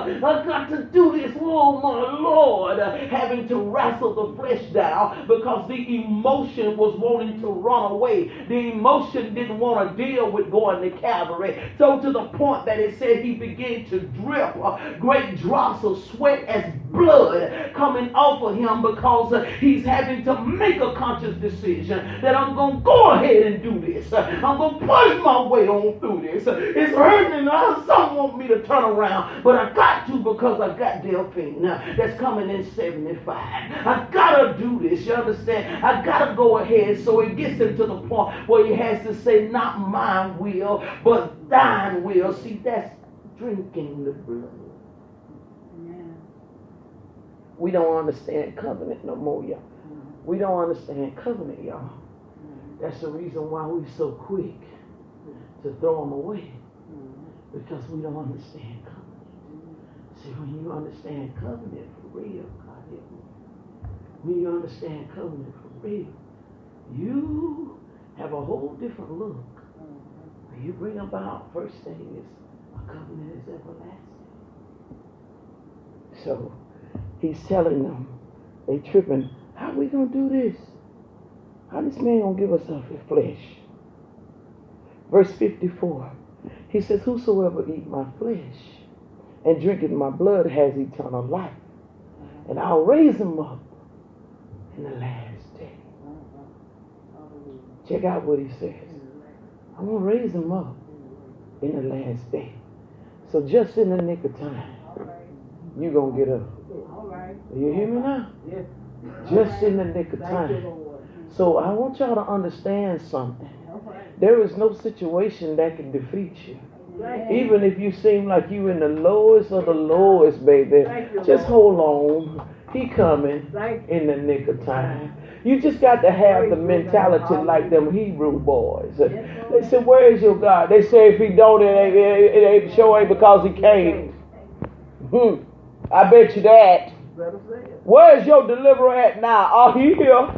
I got to do this. Oh, my Lord. Having to wrestle the flesh down because the emotion was wanting to run away. The emotion didn't want to deal with going to Calvary. So to the point that it said he began to drip great drops of sweat as blood coming off of him because he's having to make a conscious decision that I'm going to go ahead and do this. I'm going to push my way on through this. It's hurting and some want me to turn around, but I got to because I got Delphine that's coming in 75. I got to do this. You understand? I got to go ahead. So it gets him to the point where he has to say, not my will, but thine will. See, that's drinking the blood. We don't understand covenant no more, y'all. We don't understand covenant, y'all. That's the reason why we're so quick to throw them away. Because we don't understand covenant. See, when you understand covenant for real, God help me. When you understand covenant for real, you have a whole different look. When you bring about, first thing is, a covenant is everlasting. So, he's telling them, they tripping, how we going to do this? How this man going to give us of his flesh? Verse 54, he says, whosoever eat my flesh and drinketh my blood has eternal life, and I'll raise him up in the last day. Check out what he says. I'm going to raise him up in the last day. So just in the nick of time, you're going to get up. You hear me now? Yes. Just in the nick of time. So I want y'all to understand something. There is no situation that can defeat you. Even if you seem like you in the lowest of the lowest, baby, just hold on. He coming in the nick of time. You just got to have the mentality like them Hebrew boys. They said, where is your God? They say if he don't, it ain't sure ain't because he can't. I bet you that. Where is your deliverer at now? Oh, he here.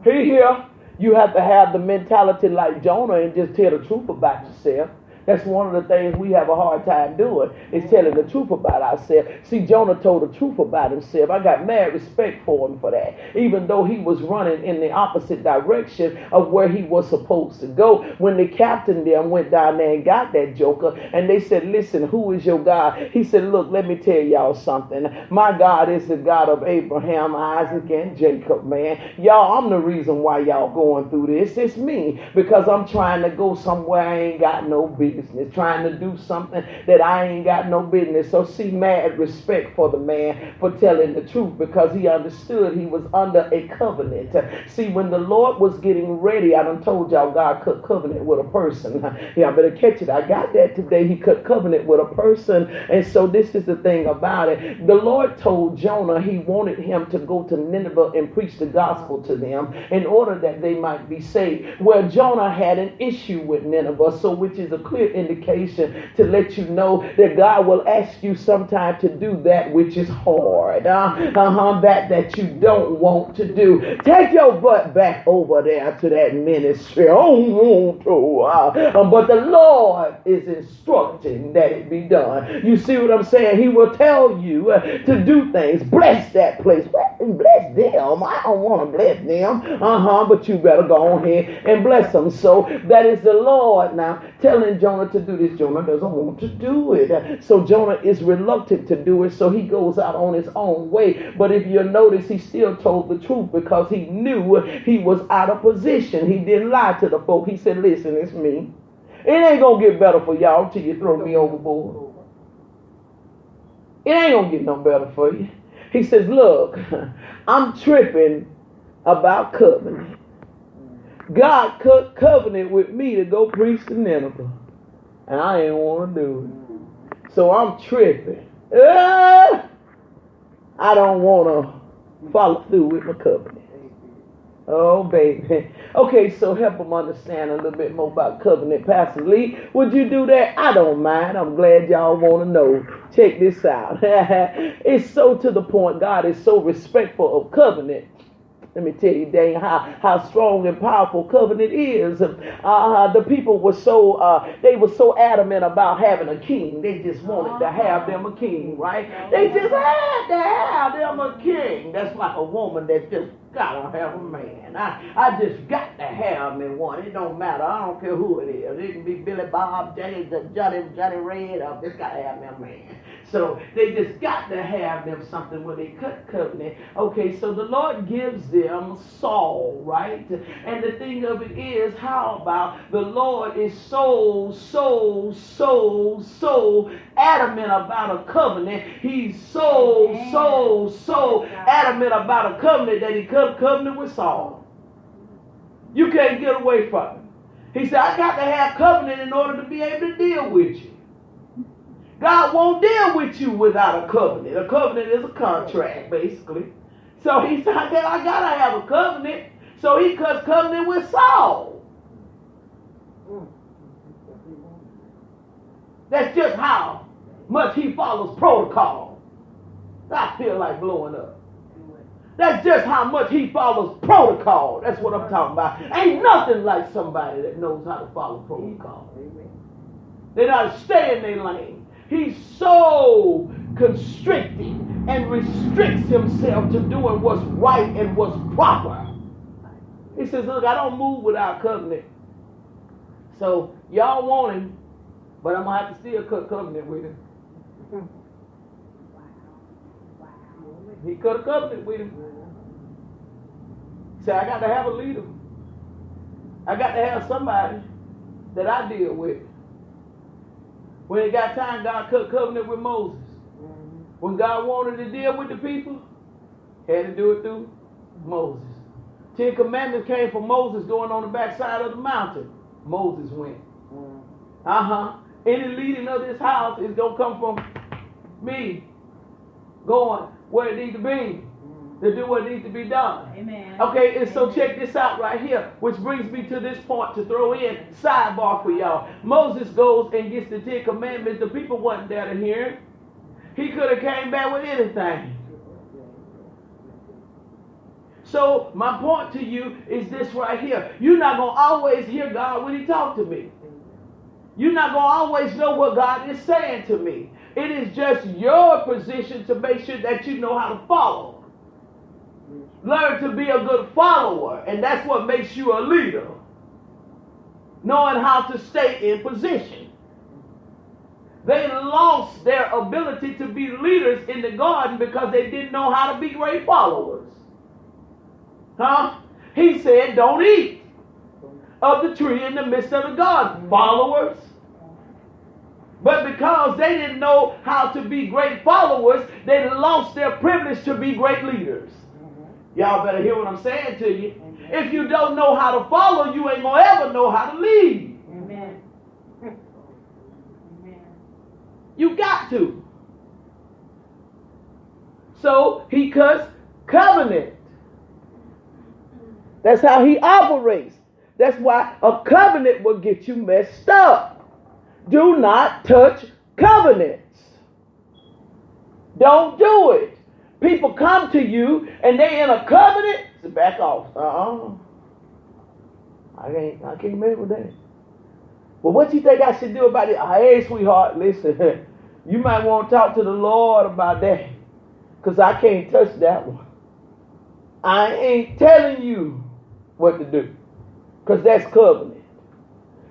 He here. You have to have the mentality like Jonah and just tell the truth about yourself. That's one of the things we have a hard time doing, is telling the truth about ourselves. See, Jonah told the truth about himself. I got mad respect for him for that. Even though he was running in the opposite direction of where he was supposed to go. When the captain them went down there and got that joker, and they said, listen, who is your God? He said, look, let me tell y'all something. My God is the God of Abraham, Isaac, and Jacob, man. Y'all, I'm the reason why y'all going through this. It's me, because I'm trying to go somewhere I ain't got no business. Trying to do something that I ain't got no business. So see, mad respect for the man for telling the truth, because he understood he was under a covenant. See, when the Lord was getting ready, I done told y'all God cut covenant with a person. Y'all better catch it. I got that today. He cut covenant with a person. And so this is the thing about it. The Lord told Jonah he wanted him to go to Nineveh and preach the gospel to them in order that they might be saved. Well, Jonah had an issue with Nineveh, so which is a clear indication to let you know that God will ask you sometime to do that which is hard, that you don't want to do. Take your butt back over there to that ministry. I don't want to, but the Lord is instructing that it be done. You see what I'm saying? He will tell you to do things. Bless that place. Bless them. I don't want to bless them. But you better go on ahead and bless them. So that is the Lord now telling Jonah to do this. Jonah doesn't want to do it. So Jonah is reluctant to do it. So he goes out on his own way. But if you notice, he still told the truth because he knew he was out of position. He didn't lie to the folk. He said, listen, it's me. It ain't going to get better for y'all till you throw me overboard. It ain't going to get no better for you. He says, look, I'm tripping about covenant. God cut covenant with me to go preach to Nineveh. And I ain't want to do it. So I'm tripping. I don't want to follow through with my covenant. Oh, baby. Okay, so help them understand a little bit more about covenant. Pastor Lee, would you do that? I don't mind. I'm glad y'all want to know. Check this out. It's so to the point. God is so respectful of covenant Let me tell you, dang, how strong and powerful covenant is. The people were they were so adamant about having a king. They just wanted to have them a king, right? They just had to have them a king. That's like a woman that just gotta have a man. I just got to have me one. It don't matter. I don't care who it is. It can be Billy Bob, Johnny Red. I just gotta have me a man. So they just got to have them something when they cut covenant. Okay, so the Lord gives them Saul, right? And the thing of it is, how about the Lord is so adamant about a covenant. He's so adamant about a covenant that he cut covenant with Saul. You can't get away from it. He said, I got to have covenant in order to be able to deal with you. God won't deal with you without a covenant. A covenant is a contract, basically. So he said, I got to have a covenant. So he cuts covenant with Saul. That's just how much he follows protocol. I feel like blowing up. That's just how much he follows protocol. That's what I'm talking about. Ain't nothing like somebody that knows how to follow protocol. They know how to stay in their lane. He's so constricted and restricts himself to doing what's right and what's proper. He says, look, I don't move without covenant. So y'all want him, but I'm going to have to still cut covenant with him. He cut a covenant with him. He said, I got to have a leader. I got to have somebody that I deal with. When it got time, God cut covenant with Moses. When God wanted to deal with the people, he had to do it through Moses. 10 Commandments came from Moses going on the backside of the mountain. Moses went. Any leading of this house is going to come from me going where it needs to be. To do what needs to be done. Amen. Okay, and so check this out right here, which brings me to this point to throw in sidebar for y'all. Moses goes and gets the 10 Commandments. The people wasn't there to hear him. He could have came back with anything. So my point to you is this right here. You're not going to always hear God when he talks to me. You're not going to always know what God is saying to me. It is just your position to make sure that you know how to follow. Learn to be a good follower, and that's what makes you a leader. Knowing how to stay in position. They lost their ability to be leaders in the garden because they didn't know how to be great followers. He said, don't eat of the tree in the midst of the garden, followers. But because they didn't know how to be great followers, they lost their privilege to be great leaders. Y'all better hear what I'm saying to you. Amen. If you don't know how to follow, you ain't going to ever know how to lead. Amen. You got to. So he cuts covenant. That's how he operates. That's why a covenant will get you messed up. Do not touch covenants. Don't do it. People come to you and they in a covenant. So back off. I can't mess with that. Well, what you think I should do about it? Hey, sweetheart, listen. You might want to talk to the Lord about that, because I can't touch that one. I ain't telling you what to do, because that's covenant.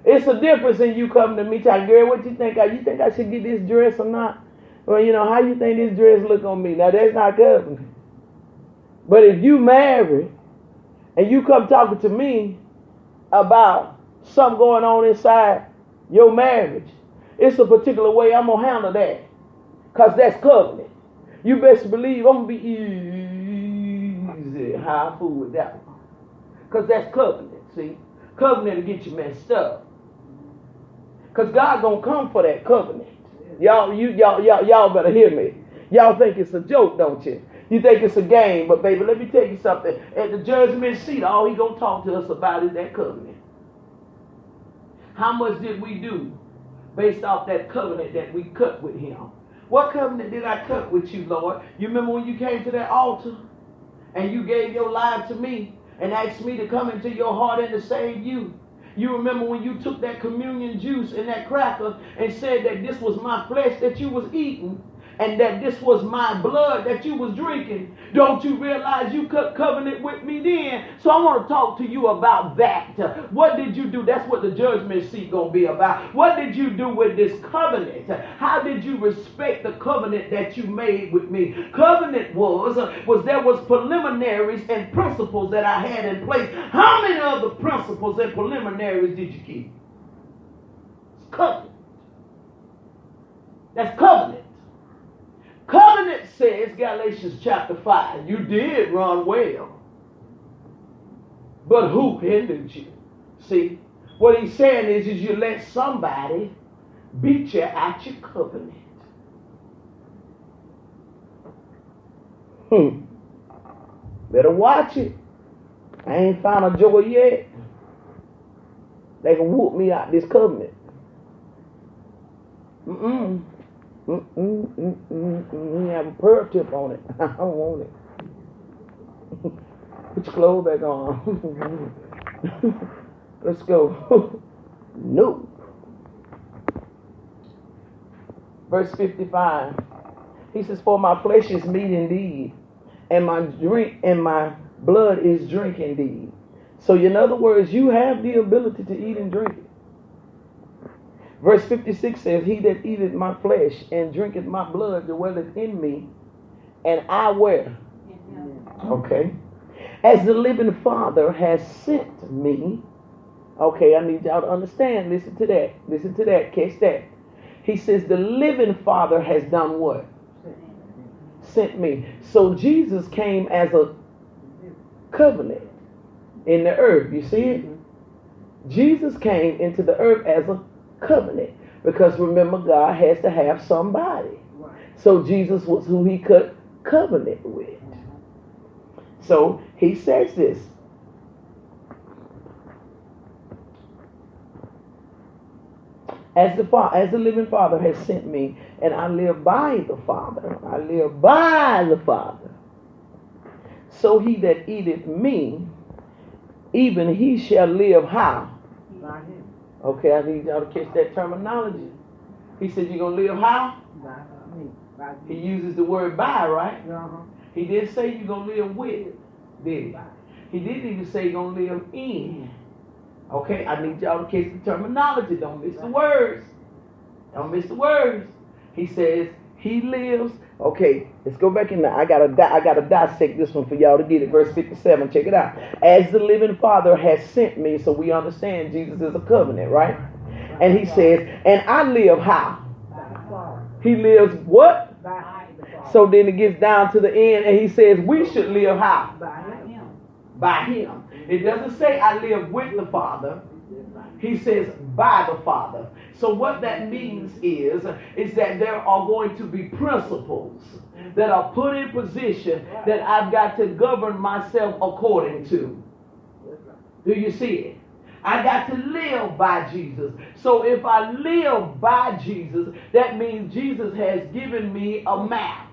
It's a difference in you coming to me telling, girl, what you think? You think I should get this dress or not? Well, how you think this dress look on me? Now, that's not covenant. But if you married and you come talking to me about something going on inside your marriage, it's a particular way I'm going to handle that. Because that's covenant. You best believe I'm going to be easy how I fool with that one. Because that's covenant, see? Covenant will get you messed up. Because God going to come for that covenant. Y'all better hear me. Y'all think it's a joke, don't you? You think it's a game, but baby, let me tell you something. At the judgment seat, all he gonna talk to us about is that covenant. How much did we do based off that covenant that we cut with him? What covenant did I cut with you, Lord? You remember when you came to that altar and you gave your life to me and asked me to come into your heart and to save you. You remember when you took that communion juice and that cracker and said that this was my flesh that you was eating and that this was my blood that you was drinking. Don't you realize you cut covenant with me then? So I want to talk to you about that. What did you do? That's what the judgment seat going to be about. What did you do with this covenant? How did you respect the covenant that you made with me? Covenant was there was preliminaries and principles that I had in place. How many of the principles and preliminaries did you keep? It's covenant. That's covenant. Covenant says, Galatians chapter 5, you did run well, but who hindered you? See, what he's saying is you let somebody beat you at your covenant. Better watch it. I ain't found a joy yet. They can whoop me out this covenant. You have a pearl tip on it. I don't want it. Put your clothes back on. Let's go. No. Verse 55. He says, for my flesh is meat indeed, and my blood is drink indeed. So in other words, you have the ability to eat and drink it. Verse 56 says, he that eateth my flesh and drinketh my blood dwelleth in me, and I where? Okay. As the living Father has sent me. Okay, I need y'all to understand. Listen to that. Listen to that. Catch that. He says the living Father has done what? Sent me. So Jesus came as a covenant in the earth. You see it? Jesus came into the earth as a covenant, because remember, God has to have somebody. So Jesus was who he cut covenant with. So he says this. As the living Father has sent me, and I live by the Father. I live by the Father. So he that eateth me, even he shall live how? By him. Okay, I need y'all to catch that terminology. He said, you're going to live how? By me. He uses the word by, right? He didn't say you're going to live with, did he? He didn't even say you're going to live in. Okay, I need y'all to catch the terminology. Don't miss the words. Don't miss the words. He says, he lives. Okay, let's go back in there. I gotta dissect this one for y'all to get it. Verse 57, check it out. As the living Father has sent me, so we understand Jesus is a covenant, right? And he says, and I live how? He lives what? So then it gets down to the end, and he says we should live how? By him. It doesn't say I live with the Father. He says by the Father. So what that means is that there are going to be principles that are put in position that I've got to govern myself according to. Do you see it? I got to live by Jesus. So if I live by Jesus, that means Jesus has given me a map.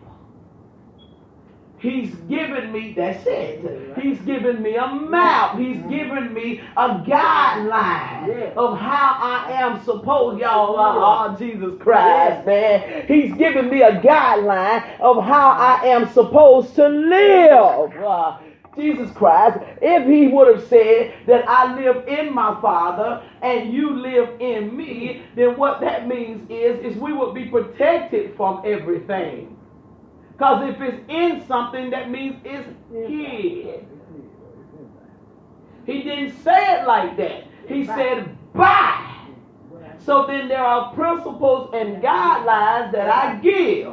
He's given me, that's it. He's given me a map. He's given me a guideline of how I am supposed, y'all, Jesus Christ, man. He's given me a guideline of how I am supposed to live. Jesus Christ, if he would have said that I live in my Father and you live in me, then what that means is we would be protected from everything. Because if it's in something, that means it's hid. He didn't say it like that. He said by. So then there are principles and guidelines that I give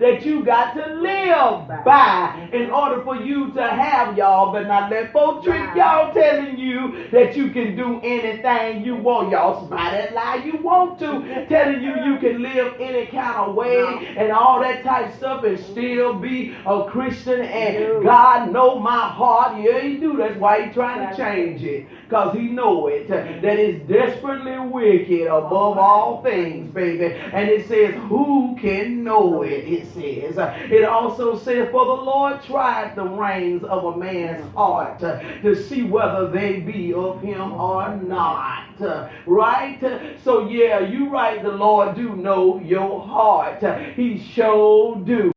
that you got to live by in order for you to have, y'all. But not let folks trick y'all telling you that you can do anything you want. Y'all spy that lie you want to. Telling you can live any kind of way and all that type stuff and still be a Christian and God know my heart. Yeah, he do. That's why he's trying to change it. because he know it, that is desperately wicked above all things, baby. And it says, who can know it? It says. It also says, for the Lord tried the reins of a man's heart to see whether they be of him or not. Right? So yeah, you right, the Lord do know your heart. He sure do.